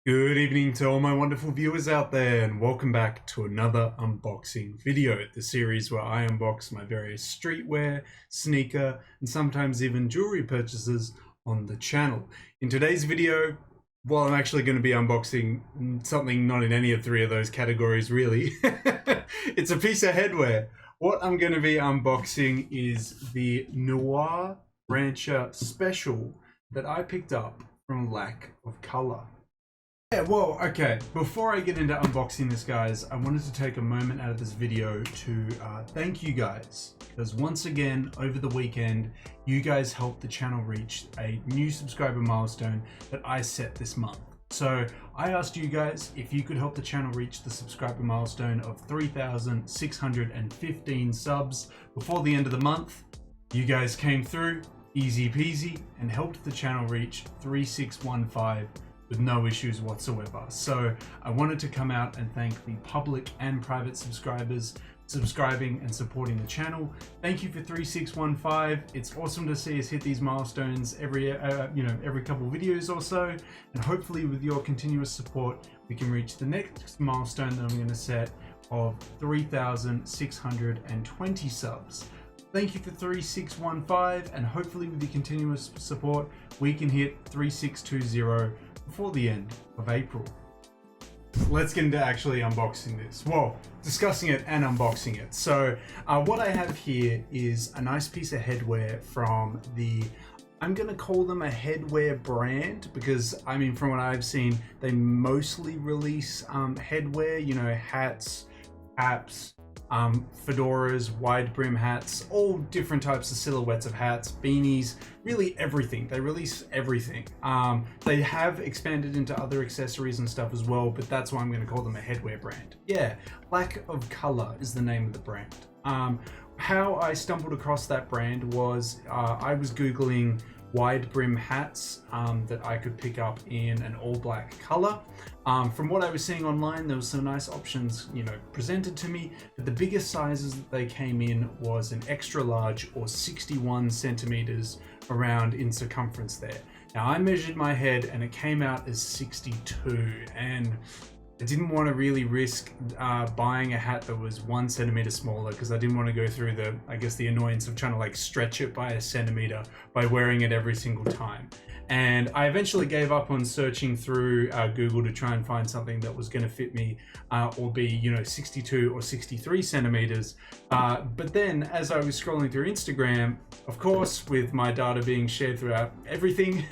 Good evening to all my wonderful viewers out there, and welcome back to another unboxing video, the series where I unbox my various streetwear, sneaker, and sometimes even jewelry purchases on the channel. In today's video, well, I'm actually going to be unboxing something not in any of three of those categories, really. It's a piece of headwear. What I'm going to be unboxing is the Noir Rancher Special that I picked up from Lack of Color. Yeah, well, okay, before I get into unboxing this, guys, I wanted to take a moment out of this video to thank you guys, because once again, over the weekend, you guys helped the channel reach a new subscriber milestone that I set this month. So I asked you guys if you could help the channel reach the subscriber milestone of 3,615 subs before the end of the month. You guys came through, easy peasy, and helped the channel reach 3615 with no issues whatsoever. So I wanted to come out and thank the public and private subscribers subscribing and supporting the channel. Thank you for 3615. It's awesome to see us hit these milestones every couple videos or so, and hopefully with your continuous support we can reach the next milestone that I'm going to set of 3,620 subs. Thank you for 3615, and hopefully with your continuous support we can hit 3620 before the end of April. Let's get into actually unboxing this. Well, discussing it and unboxing it. So what I have here is a nice piece of headwear from the, I'm gonna call them a headwear brand, because I mean, from what I've seen, they mostly release headwear, you know, hats, caps, fedoras, wide brim hats, all different types of silhouettes of hats, beanies, really everything. They release everything. They have expanded into other accessories and stuff as well, but that's why I'm going to call them a headwear brand. Yeah, Lack of Color is the name of the brand. How I stumbled across that brand was I was Googling wide brim hats that I could pick up in an all black color. From what I was seeing online, there was some nice options, you know, presented to me, but the biggest sizes that they came in was an extra large, or 61 centimeters around in circumference there. Now I measured my head and it came out as 62, and I didn't want to really risk buying a hat that was 1 centimeter smaller, because I didn't want to go through the, I guess, the annoyance of trying to like stretch it by a centimeter by wearing it every single time. And I eventually gave up on searching through Google to try and find something that was going to fit me or be, you know, 62 or 63 centimeters. But then as I was scrolling through Instagram, of course, with my data being shared throughout everything,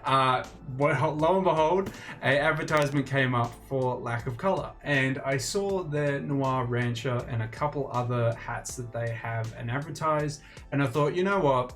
lo and behold, an advertisement came up for Lack of Color. And I saw the Noir Rancher and a couple other hats that they have and advertised. And I thought, you know what?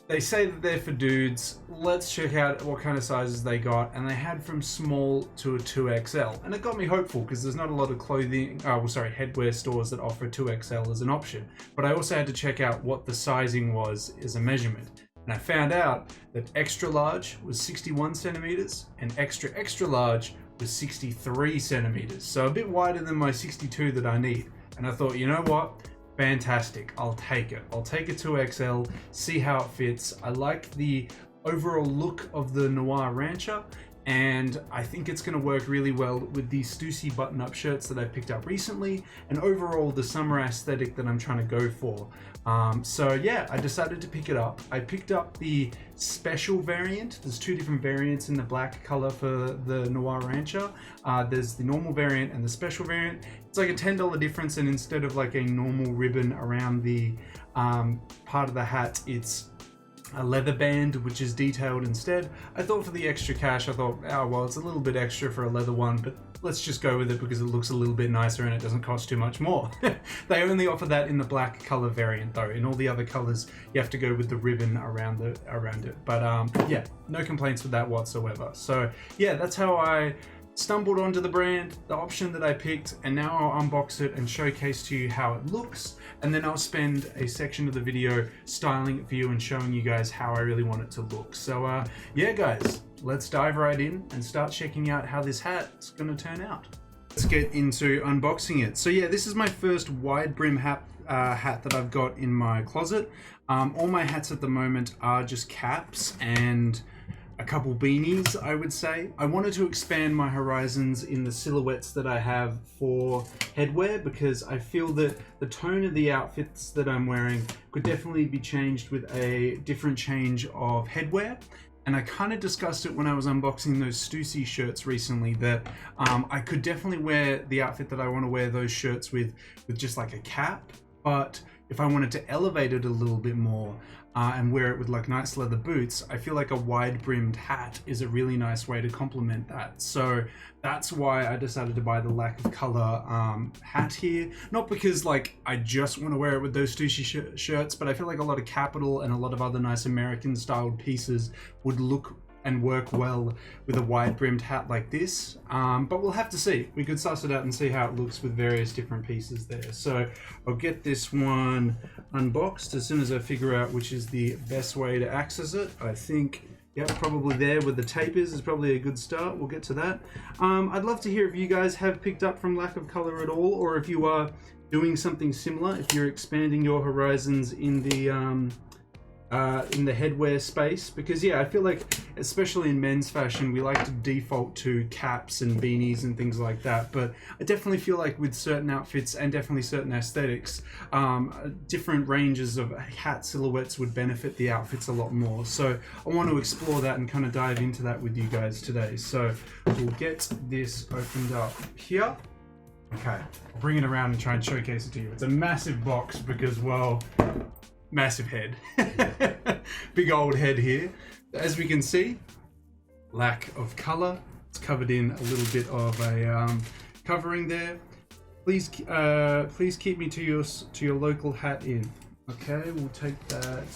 They say that they're for dudes. Let's check out what kind of sizes they got. And they had from small to a 2XL. And it got me hopeful, because there's not a lot of headwear stores that offer 2XL as an option. But I also had to check out what the sizing was as a measurement. And I found out that extra large was 61 centimeters and extra extra large was 63 centimeters. So a bit wider than my 62 that I need. And I thought, you know what? Fantastic, I'll take it. I'll take a 2XL, see how it fits. I like the overall look of the Noir Rancher, and I think it's going to work really well with the Stussy button-up shirts that I picked up recently, and overall the summer aesthetic that I'm trying to go for. So yeah, I decided to pick it up. I picked up the special variant. There's two different variants in the black color for the Noir Rancher. There's the normal variant and the special variant. It's like a $10 difference, and instead of like a normal ribbon around the part of the hat, it's a leather band which is detailed instead. I thought for the extra cash, I thought, oh well, it's a little bit extra for a leather one, but let's just go with it because it looks a little bit nicer and it doesn't cost too much more. They only offer that in the black color variant though. In all the other colors you have to go with the ribbon around it. But yeah, no complaints with that whatsoever. So yeah, that's how I stumbled onto the brand, the option that I picked, and now I'll unbox it and showcase to you how it looks, and then I'll spend a section of the video styling it for you and showing you guys how I really want it to look. So yeah guys, let's dive right in and start checking out how this hat's gonna turn out. Let's get into unboxing it. So yeah, this is my first wide brim hat that I've got in my closet. All my hats at the moment are just caps, and a couple beanies, I would say. I wanted to expand my horizons in the silhouettes that I have for headwear, because I feel that the tone of the outfits that I'm wearing could definitely be changed with a different change of headwear. And I kind of discussed it when I was unboxing those Stussy shirts recently, that I could definitely wear the outfit that I want to wear those shirts with just like a cap. But if I wanted to elevate it a little bit more and wear it with like nice leather boots, I feel like a wide brimmed hat is a really nice way to complement that. So that's why I decided to buy the lack of color hat here. Not because like I just want to wear it with those Stussy shirts, but I feel like a lot of Capital and a lot of other nice American styled pieces would look and work well with a wide brimmed hat like this. But we'll have to see. We could suss it out and see how it looks with various different pieces there. So I'll get this one unboxed as soon as I figure out which is the best way to access it. I think, yeah, probably there where the tape is probably a good start. We'll get to that. I'd love to hear if you guys have picked up from lack of color at all, or if you are doing something similar, if you're expanding your horizons in the headwear space. Because yeah, I feel like especially in men's fashion we like to default to caps and beanies and things like that, but I definitely feel like with certain outfits and definitely certain aesthetics, different ranges of hat silhouettes would benefit the outfits a lot more. So I want to explore that and kind of dive into that with you guys today. So we'll get this opened up here. Okay, I'll bring it around and try and showcase it to you. It's a massive box because, well, massive head. Big old head here. As we can see, lack of color. It's covered in a little bit of a covering there. Please keep me to your local hat in. Okay, we'll take that.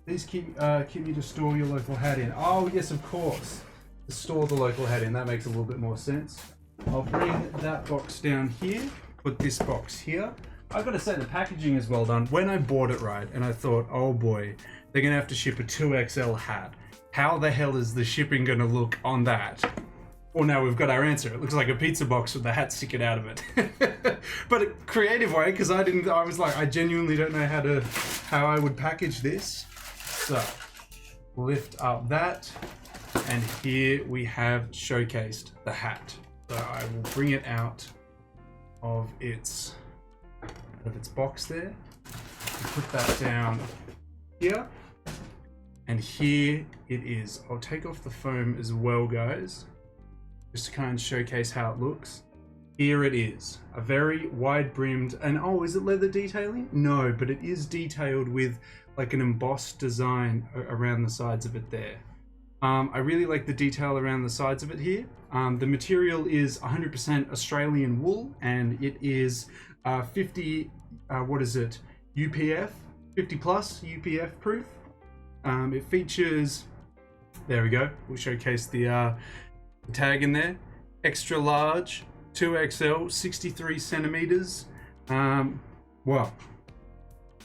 Please keep me to store your local hat in. Oh yes, of course. To store the local hat in. That makes a little bit more sense. I'll bring that box down here. Put this box here. I've got to say the packaging is well done. When I bought it, right, and I thought, oh boy, they're going to have to ship a 2XL hat. How the hell is the shipping going to look on that? Well, now we've got our answer. It looks like a pizza box with the hat sticking out of it. But a creative way, because I was like, I genuinely don't know how I would package this. So, lift up that, and here we have showcased the hat. So I will bring it out of its box there, put that down here, and here it is. I'll take off the foam as well, guys, just to kind of showcase how it looks. Here it is, a very wide brimmed, and oh, is it leather detailing? No, but it is detailed with like an embossed design around the sides of it there. I really like the detail around the sides of it here. The material is 100% Australian wool, and it is 50, what is it? UPF, 50 plus UPF proof. It features, there we go. We'll showcase the tag in there. Extra large, 2XL, 63 centimeters. Well,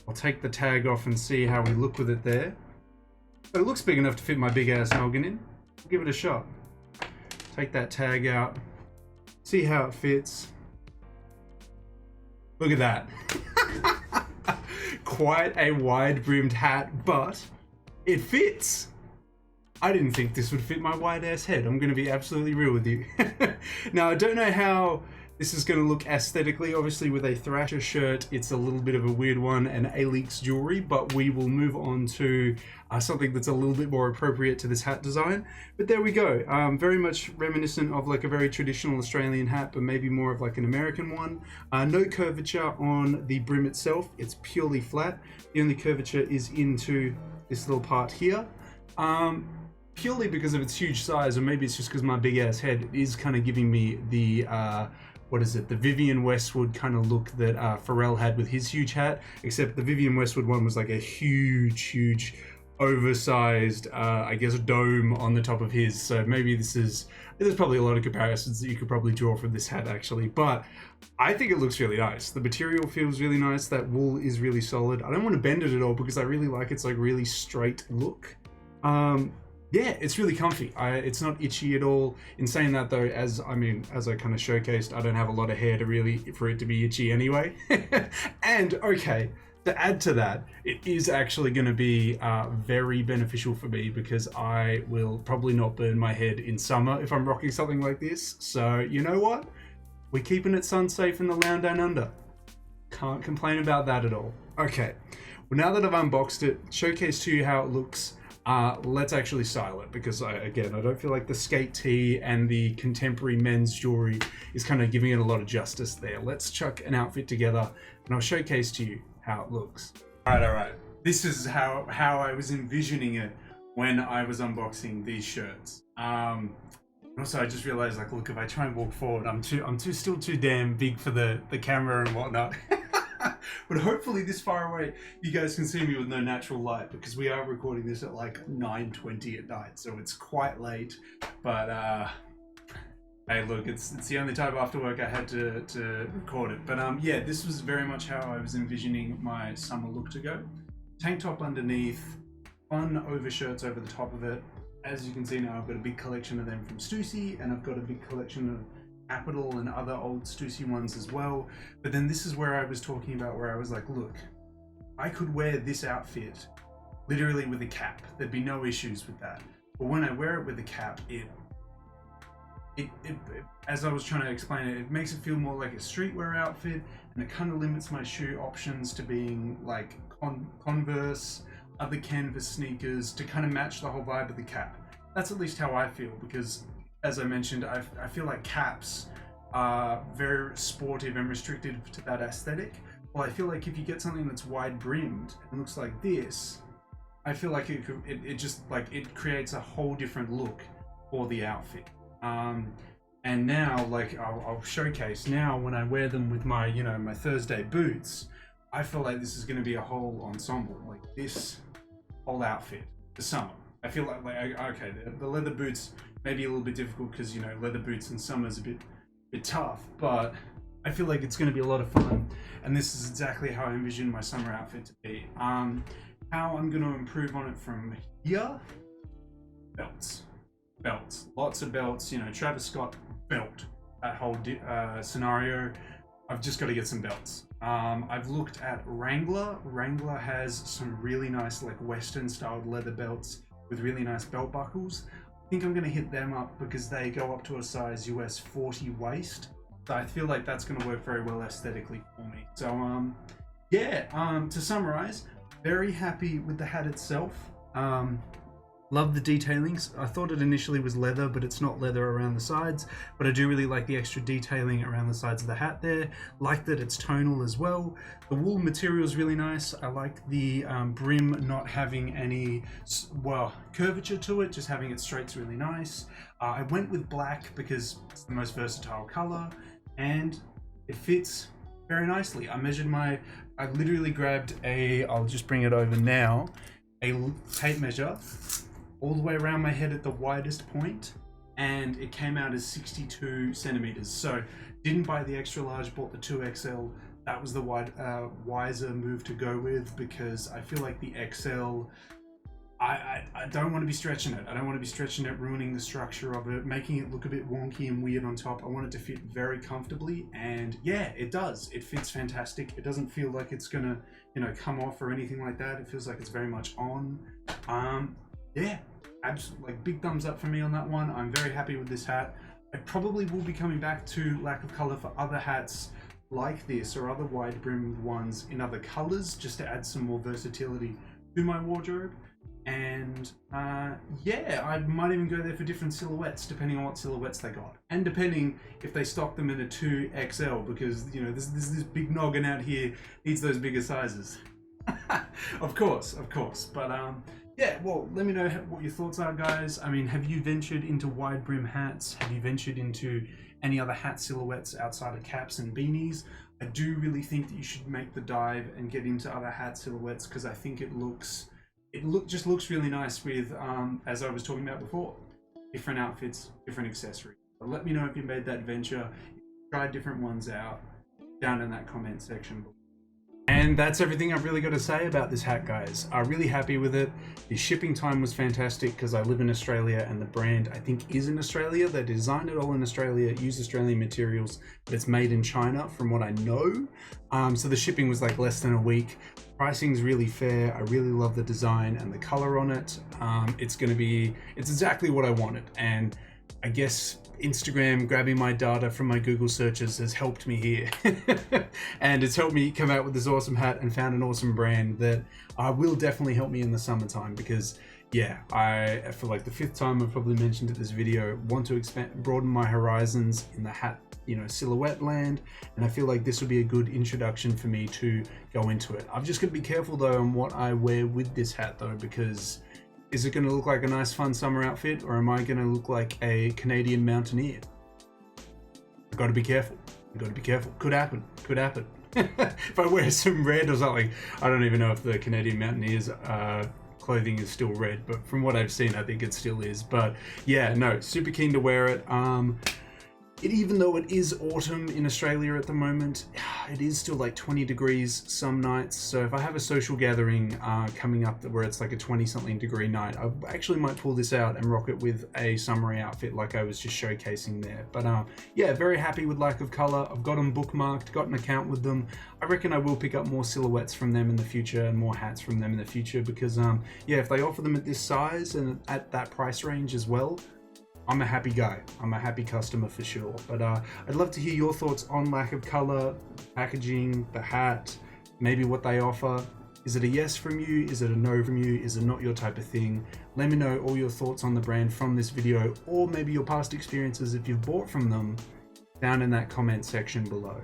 I'll take the tag off and see how we look with it there. But it looks big enough to fit my big ass noggin in. I'll give it a shot. Take that tag out. See how it fits. Look at that. Quite a wide brimmed hat, but it fits. I didn't think this would fit my wide ass head. I'm going to be absolutely real with you. Now, I don't know how this is going to look aesthetically. Obviously, with a Thrasher shirt, it's a little bit of a weird one, and Alix jewelry, but we will move on to something that's a little bit more appropriate to this hat design. But there we go. Very much reminiscent of like a very traditional Australian hat, but maybe more of like an American one. No curvature on the brim itself. It's purely flat. The only curvature is into this little part here. Purely because of its huge size, or maybe it's just because my big ass head is kind of giving me the what is it, the Vivienne Westwood kind of look that Pharrell had with his huge hat, except the Vivienne Westwood one was like a huge oversized I guess dome on the top of his. So maybe there's probably a lot of comparisons that you could probably draw from this hat actually, but I think it looks really nice. The material feels really nice. That wool is really solid. I don't want to bend it at all because I really like its like really straight look. Yeah, it's really comfy. It's not itchy at all. In saying that though, as I kind of showcased, I don't have a lot of hair for it to be itchy anyway. And okay, To add to that, it is actually going to be very beneficial for me because I will probably not burn my head in summer if I'm rocking something like this. So you know what? We're keeping it sun safe in the land down under. Can't complain about that at all. Okay, well now that I've unboxed it, showcased to you how it looks, let's actually style it because I don't feel like the skate tee and the contemporary men's jewelry is kind of giving it a lot of justice there. Let's chuck an outfit together and I'll showcase to you how it looks. All right. This is how I was envisioning it when I was unboxing these shirts. Also, I just realized, like, look, if I try and walk forward, I'm still too damn big for the camera and whatnot. But hopefully this far away, you guys can see me with no natural light because we are recording this at like 9:20 at night, so it's quite late. But hey, look, it's the only time after work I had to record it. But yeah, this was very much how I was envisioning my summer look to go. Tank top underneath, fun overshirts over the top of it. As you can see now, I've got a big collection of them from Stussy, and I've got a big collection of Capital and other old Stussy ones as well. But then this is where I was talking about where I was like, look, I could wear this outfit literally with a cap. There'd be no issues with that. But when I wear it with a cap, it as I was trying to explain it, it makes it feel more like a streetwear outfit, and it kind of limits my shoe options to being like Converse, other canvas sneakers to kind of match the whole vibe of the cap. That's at least how I feel, because as I mentioned, I feel like caps are very sportive and restricted to that aesthetic. Well, I feel like if you get something that's wide brimmed and looks like this, I feel like it just like it creates a whole different look for the outfit. And now, like I'll showcase now when I wear them with my my Thursday boots, I feel like this is going to be a whole ensemble, like this whole outfit for summer. I feel like okay, the leather boots may be a little bit difficult because leather boots in summer is a bit tough, but I feel like it's going to be a lot of fun, and this is exactly how I envision my summer outfit to be. How I'm going to improve on it from here: belts, lots of belts. Travis Scott belt, that whole scenario. I've just got to get some belts. I've looked at Wrangler. Wrangler has some really nice like Western styled leather belts with really nice belt buckles. I think I'm going to hit them up because they go up to a size US 40 waist. So I feel like that's going to work very well aesthetically for me. So yeah, to summarize, very happy with the hat itself. Love the detailings. I thought it initially was leather, but it's not leather around the sides. But I do really like the extra detailing around the sides of the hat there. Like that it's tonal as well. The wool material is really nice. I like the brim not having any, curvature to it, just having it straight's really nice. I went with black because it's the most versatile color and it fits very nicely. I literally grabbed I'll just bring it over now, a tape measure all the way around my head at the widest point, and it came out as 62 centimeters. So didn't buy the extra large, bought the 2XL. That was the wiser move to go with, because I feel like the XL, I don't want to be stretching it. I don't want to be stretching it, ruining the structure of it, making it look a bit wonky and weird on top. I want it to fit very comfortably, and yeah, it does. It fits fantastic. It doesn't feel like it's gonna, come off or anything like that. It feels like it's very much on. Yeah, absolutely, like big thumbs up for me on that one. I'm very happy with this hat. I probably will be coming back to Lack of Color for other hats like this or other wide brimmed ones in other colors, just to add some more versatility to my wardrobe. And yeah, I might even go there for different silhouettes depending on what silhouettes they got, and depending if they stock them in a 2XL, because this big noggin out here needs those bigger sizes. of course, but yeah, well, let me know what your thoughts are, guys. I mean, have you ventured into wide brim hats? Have you ventured into any other hat silhouettes outside of caps and beanies? I do really think that you should make the dive and get into other hat silhouettes, because I think it just looks really nice with, as I was talking about before, different outfits, different accessories. So let me know if you made that venture, tried different ones out, down in that comment section below. And that's everything I've really got to say about this hat, guys. I'm really happy with it. The shipping time was fantastic because I live in Australia and the brand I think is in Australia. They designed it all in Australia, use Australian materials, but it's made in China from what I know. So the shipping was like less than a week. Pricing's really fair. I really love the design and the color on it. It's exactly what I wanted. And I guess Instagram grabbing my data from my Google searches has helped me here. And it's helped me come out with this awesome hat and found an awesome brand that will definitely help me in the summertime because yeah, I, for like the 5th time I've probably mentioned it this video, want to broaden my horizons in the hat, you know, silhouette land, and I feel like this would be a good introduction for me to go into it. I've just got to be careful though on what I wear with this hat though, because is it going to look like a nice fun summer outfit, or am I going to look like a Canadian mountaineer? I've got to be careful. I've got to be careful. Could happen. Could happen. If I wear some red or something, I don't even know if the Canadian mountaineers clothing is still red, but from what I've seen, I think it still is. But yeah, no, super keen to wear it. Even though it is autumn in Australia at the moment, it is still like 20 degrees some nights. So if I have a social gathering coming up where it's like a 20-something degree night, I actually might pull this out and rock it with a summery outfit like I was just showcasing there. But yeah, very happy with Lack of Color. I've got them bookmarked, got an account with them. I reckon I will pick up more silhouettes from them in the future and more hats from them in the future because yeah, if they offer them at this size and at that price range as well, I'm a happy guy. I'm a happy customer for sure. But I'd love to hear your thoughts on Lack of Color, packaging, the hat, maybe what they offer. Is it a yes from you? Is it a no from you? Is it not your type of thing? Let me know all your thoughts on the brand from this video, or maybe your past experiences if you've bought from them, down in that comment section below.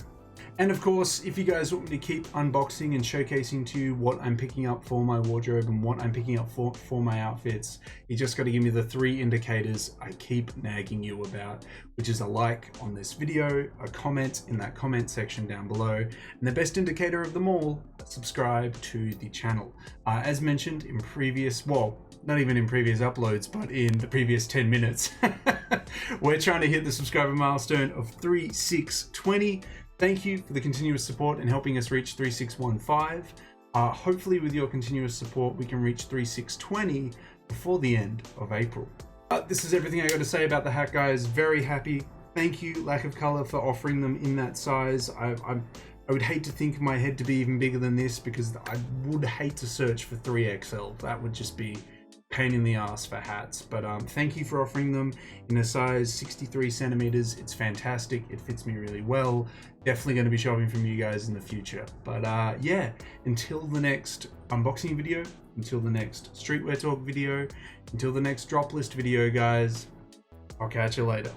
And of course, if you guys want me to keep unboxing and showcasing to you what I'm picking up for my wardrobe and what I'm picking up for my outfits, you just got to give me the 3 indicators I keep nagging you about, which is a like on this video, a comment in that comment section down below, and the best indicator of them all, subscribe to the channel. As mentioned in previous, well, not even in previous uploads, but in the previous 10 minutes, we're trying to hit the subscriber milestone of 3620. Thank you for the continuous support and helping us reach 3615. Hopefully with your continuous support, we can reach 3620 before the end of April. This is everything I got to say about the hat, guys. Very happy. Thank you, Lack of Color, for offering them in that size. I would hate to think my head to be even bigger than this because I would hate to search for 3XL. That would just be pain in the ass for hats. But thank you for offering them in a size 63 centimeters. It's fantastic. It fits me really well. Definitely going to be shopping from you guys in the future. But yeah, until the next unboxing video, until the next streetwear talk video, until the next drop list video, guys, I'll catch you later.